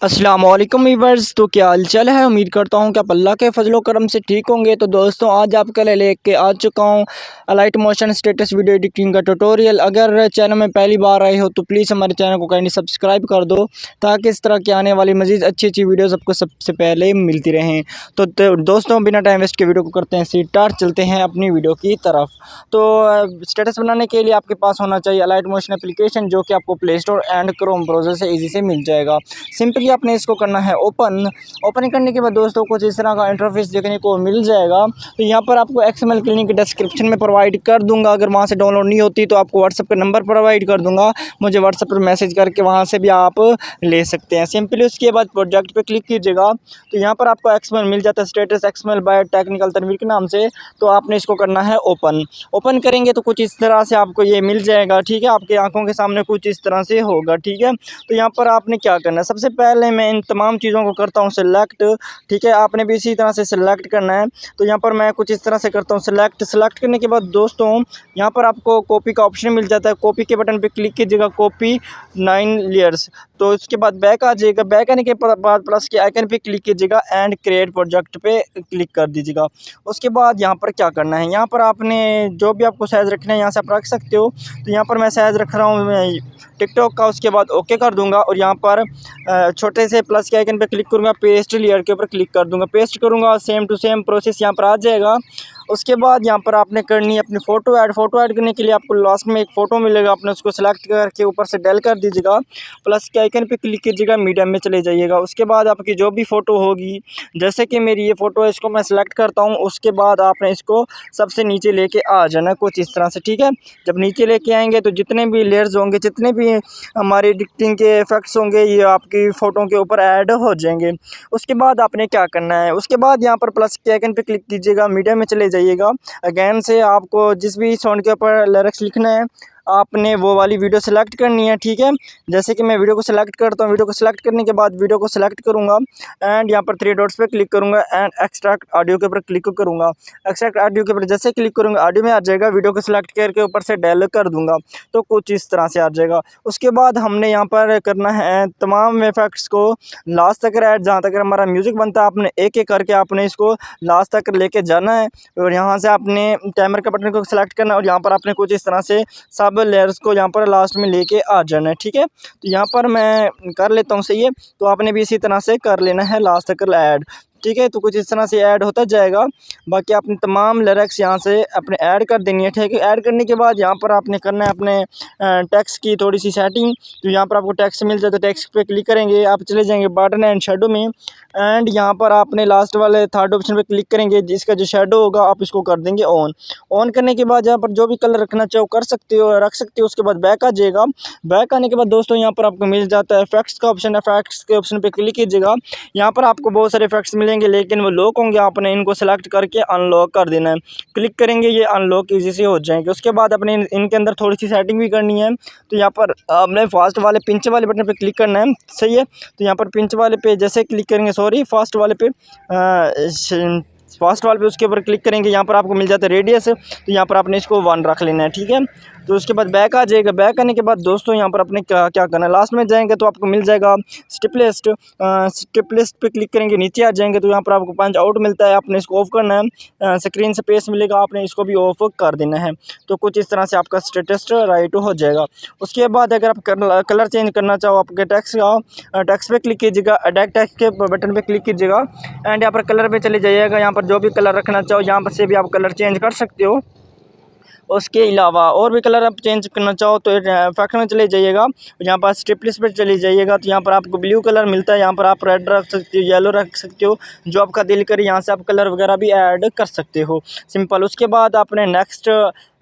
अस्सलामुअलैकुम वीवर्स। तो क्या हालचाल है। उम्मीद करता हूँ कि आप अल्लाह के फजलो करम से ठीक होंगे। तो दोस्तों आज आपके लिए लेके आ चुका हूँ light motion status video editing का ट्यूटोरियल। अगर चैनल में पहली बार आए हो तो प्लीज़ हमारे चैनल को काइंडली सब्सक्राइब कर दो ताकि इस तरह की आने वाली मज़ीद अच्छी अच्छी वीडियोज़ आपको सबसे पहले मिलती रहें। तो दोस्तों बिना टाइम वेस्ट के वीडियो को करते हैं स्टार्ट, चलते हैं अपनी वीडियो की तरफ। तो स्टेटस बनाने के लिए आपके पास होना चाहिए लाइट मोशन एप्लीकेशन, जो कि आपको play store and Chrome browser से ईजी से मिल जाएगा। सिंपली आपने इसको करना है ओपन करने के बाद दोस्तों कुछ इस तरह का इंटरफेस देखने को मिल जाएगा। तो यहाँ पर आपको XML की लिंक डिस्क्रिप्शन में प्रोवाइड कर दूंगा। अगर वहाँ से डाउनलोड नहीं होती तो आपको व्हाट्सएप का नंबर प्रोवाइड कर दूंगा, मुझे व्हाट्सएप पर मैसेज करके वहाँ से भी आप ले सकते हैं। सिंपली उसके बाद प्रोजेक्ट पे क्लिक कीजिएगा तो यहाँ पर आपको XML मिल जाता है, status XML by technical Tanveer के नाम से। तो आपने इसको करना है ओपन करेंगे तो कुछ इस तरह से आपको ये मिल जाएगा। ठीक है, आपके आंखों के सामने कुछ इस तरह से होगा। ठीक है, तो यहाँ पर आपने क्या करना है, सबसे पहले मैं इन तमाम चीज़ों को करता हूँ सिलेक्ट। ठीक है, आपने भी इसी तरह से सिलेक्ट करना है। तो यहाँ पर मैं कुछ इस तरह से करता हूँ सिलेक्ट करने के बाद दोस्तों यहाँ पर आपको कॉपी का ऑप्शन मिल जाता है। कॉपी के बटन पे क्लिक कीजिएगा, कॉपी 9 लेयर्स। तो इसके बाद बैक आ जाएगा, बैक आने के बाद प्लस के आइकन पे क्लिक कीजिएगा एंड क्रिएट प्रोजेक्ट पे क्लिक कर दीजिएगा। उसके बाद यहाँ पर क्या करना है, यहाँ पर आपने जो भी आपको साइज़ रखना है यहाँ से आप रख सकते हो। तो यहाँ पर मैं साइज़ रख रहा हूँ टिकटॉक का। उसके बाद ओके कर दूंगा और यहाँ पर छोटे से प्लस के आइकन पे क्लिक करूँगा, पेस्ट लेयर के ऊपर क्लिक कर दूंगा, पेस्ट करूँगा, सेम टू सेम प्रोसेस यहाँ पर आ जाएगा। उसके बाद यहाँ पर आपने करनी है अपनी फ़ोटो ऐड करने के लिए आपको लास्ट में एक फ़ोटो मिलेगा, आपने उसको सेलेक्ट करके ऊपर से डेल कर दीजिएगा, प्लस के आइकन पे क्लिक कीजिएगा, मीडियम में चले जाइएगा। उसके बाद आपकी जो भी फ़ोटो होगी, जैसे कि मेरी ये फ़ोटो है, इसको मैं सेलेक्ट करता हूँ। उसके बाद आपने इसको सबसे नीचे लेके आ जाना कुछ इस तरह से। ठीक है, जब नीचे लेके आएंगे तो जितने भी लेयर्स होंगे, जितने भी हमारे एडिटिंग के इफ़ेक्ट्स होंगे, ये आपकी फ़ोटो के ऊपर ऐड हो जाएंगे। उसके बाद आपने क्या करना है, उसके बाद यहाँ पर प्लस के आइकन पे क्लिक कीजिएगा, मीडियम में चले जाइएगा। अगेन से आपको जिस भी सॉन्ग के ऊपर लिरिक्स लिखना है आपने वो वाली वीडियो सेलेक्ट करनी है। ठीक है, जैसे कि मैं वीडियो को सेलेक्ट करता हूँ, वीडियो को सेलेक्ट करने के बाद वीडियो को सेलेक्ट करूँगा एंड यहाँ पर 3 डॉट्स पे क्लिक करूँगा एंड एक्सट्रैक्ट ऑडियो के ऊपर क्लिक करूँगा। एक्सट्रैक्ट ऑडियो के ऊपर जैसे क्लिक करूँगा ऑडियो में आ जाएगा, वीडियो को सेलेक्ट करके ऊपर से डेल कर दूँगा तो कुछ इस तरह से आ जाएगा। उसके बाद हमने यहाँ पर करना है तमाम इफेक्ट्स को लास्ट तक ऐड, जहाँ तक हमारा म्यूज़िक बनता है आपने एक एक करके आपने इसको लास्ट तक लेके जाना है। और यहाँ से आपने टाइमर के बटन को सेलेक्ट करना है और यहाँ पर आपने कुछ इस तरह से सब लेयर्स को यहाँ पर लास्ट में लेके आ जाना है। ठीक है, तो यहाँ पर मैं कर लेता हूँ सही है, तो आपने भी इसी तरह से कर लेना है लास्ट तक ऐड। ठीक है, तो कुछ इस तरह से ऐड होता जाएगा। बाकी आपने तमाम लिरिक्स यहाँ से अपने ऐड कर देनी है। ठीक है, ऐड करने के बाद यहाँ पर आपने करना है अपने टेक्स्ट की थोड़ी सी सेटिंग। तो यहाँ पर आपको टेक्स्ट मिल जाए तो टेक्स्ट पे क्लिक करेंगे, आप चले जाएंगे बटन एंड शेडो में एंड यहाँ पर आपने लास्ट वाले थर्ड ऑप्शन पे क्लिक करेंगे, जिसका जो शेडो होगा आप इसको कर देंगे ऑन करने के बाद यहाँ पर जो भी कलर रखना चाहो कर सकते हो, रख सकते हो। उसके बाद बैक आ जाएगा, बैक आने के बाद दोस्तों यहाँ पर आपको मिल जाता है इफेक्ट्स का ऑप्शन। इफेक्ट्स के ऑप्शन पे क्लिक कीजिएगा, यहाँ पर आपको बहुत सारे इफेक्ट्स मिलेंगे लेकिन वो लॉक होंगे, आपने इनको सेलेक्ट करके अनलॉक कर देना है। क्लिक करेंगे ये अनलॉक ईजी से हो जाएंगे। उसके बाद अपने इनके अंदर थोड़ी सी सेटिंग भी करनी है। तो यहाँ पर आपने फास्ट वाले पिंच वाले बटन पे क्लिक करना है, सही है। तो यहाँ पर पिंच वाले पे जैसे क्लिक करेंगे, फास्ट वाले पे फास्ट वाले पे उसके ऊपर क्लिक करेंगे, यहाँ पर आपको मिल जाता है रेडियस। तो यहाँ पर आपने इसको 1 रख लेना है। ठीक है, तो उसके बाद बैक आ जाएगा, बैक आने के बाद दोस्तों यहाँ पर अपने क्या करना है, लास्ट में जाएंगे तो आपको मिल जाएगा स्टिप लिस्ट पे क्लिक करेंगे, नीचे आ जाएंगे तो यहाँ पर आपको पंच आउट मिलता है, आपने इसको ऑफ करना है। स्क्रीन स्पेस मिलेगा, आपने इसको भी ऑफ कर देना है। तो कुछ इस तरह से आपका स्टेटस राइट हो जाएगा। उसके बाद अगर आप कलर चेंज करना चाहो आपके टेक्स्ट पे क्लिक कीजिएगा, एडिट टेक्स्ट के बटन पे क्लिक कीजिएगा एंड यहाँ पर कलर पे चले जाइएगा। यहाँ पर जो भी कलर रखना चाहो यहाँ पर से भी आप कलर चेंज कर सकते हो। उसके अलावा और भी कलर आप चेंज करना चाहो तो इफेक्ट में चले जाइएगा, यहाँ पर स्ट्रिप लिस्ट पर चले जाइएगा। तो यहाँ पर आपको ब्लू कलर मिलता है, यहाँ पर आप रेड रख सकते हो, येलो रख सकते हो, जो आपका दिल करे यहाँ से आप कलर वगैरह भी ऐड कर सकते हो, सिंपल। उसके बाद आपने नेक्स्ट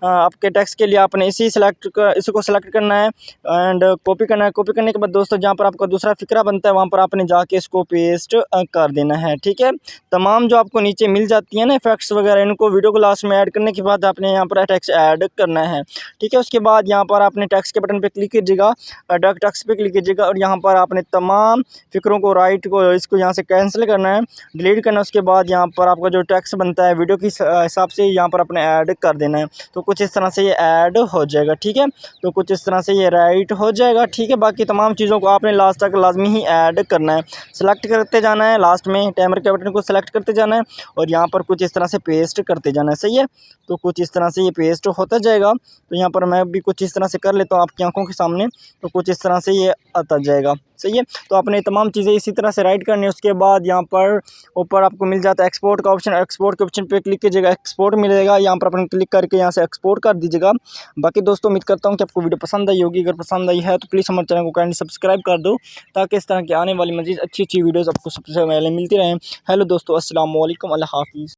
आपके टेक्स्ट के लिए आपने इसको सेलेक्ट करना है एंड कॉपी करना है। कॉपी करने के बाद दोस्तों जहाँ पर आपका दूसरा फिक्रा बनता है वहाँ पर आपने जाके इसको पेस्ट कर देना है। ठीक है, तमाम जो आपको नीचे मिल जाती है ना इफेक्ट्स वगैरह, इनको वीडियो को लास्ट में ऐड करने के बाद आपने यहाँ पर टेक्स्ट ऐड करना है। ठीक है, उसके बाद यहाँ पर आपने टेक्स्ट के बटन पे क्लिक कीजिएगा, डक टेक्स्ट पे क्लिक कीजिएगा और यहाँ पर आपने तमाम फिक्रों को इसको यहाँ से कैंसिल करना है, डिलीट करना है। उसके बाद यहाँ पर आपका जो टेक्स्ट बनता है वीडियो के हिसाब से यहाँ पर अपने ऐड कर देना है। तो कुछ इस तरह से ये ऐड हो जाएगा। ठीक है, तो कुछ इस तरह से ये राइट हो जाएगा। ठीक है, बाकी तमाम चीज़ों को आपने लास्ट तक लाजमी ही ऐड करना है, सेलेक्ट करते जाना है, लास्ट में टाइमर के बटन को सेलेक्ट करते जाना है और यहाँ पर कुछ इस तरह से पेस्ट करते जाना है। सही है, तो कुछ इस तरह से ये पेस्ट होता जाएगा। तो यहाँ पर मैं भी कुछ इस तरह से कर लेता हूँ आपकी आंखों के सामने, तो कुछ इस तरह से ये आता जाएगा। सही है, तो आपने तमाम चीज़ें इसी तरह से राइट करनी है। उसके बाद यहाँ पर ऊपर आपको मिल जाता है एक्सपोर्ट का ऑप्शन, एक्सपोर्ट के ऑप्शन पे क्लिक कीजिएगा, एक्सपोर्ट मिलेगा, यहाँ पर अपन क्लिक करके यहाँ से एक्सपोर्ट कर दीजिएगा। बाकी दोस्तों उम्मीद करता हूँ कि आपको वीडियो पसंद आई होगी। अगर पसंद आई है तो प्लीज़ हमारे चैनल को काइंडली सब्सक्राइब कर दो, ताकि इस तरह की आने वाली मज़ीद अच्छी अच्छी वीडियोज़ आपको सबसे पहले मिलती रहें। हेलो दोस्तों, अस्सलाम वालेकुम, अल्लाह हाफ़िज़।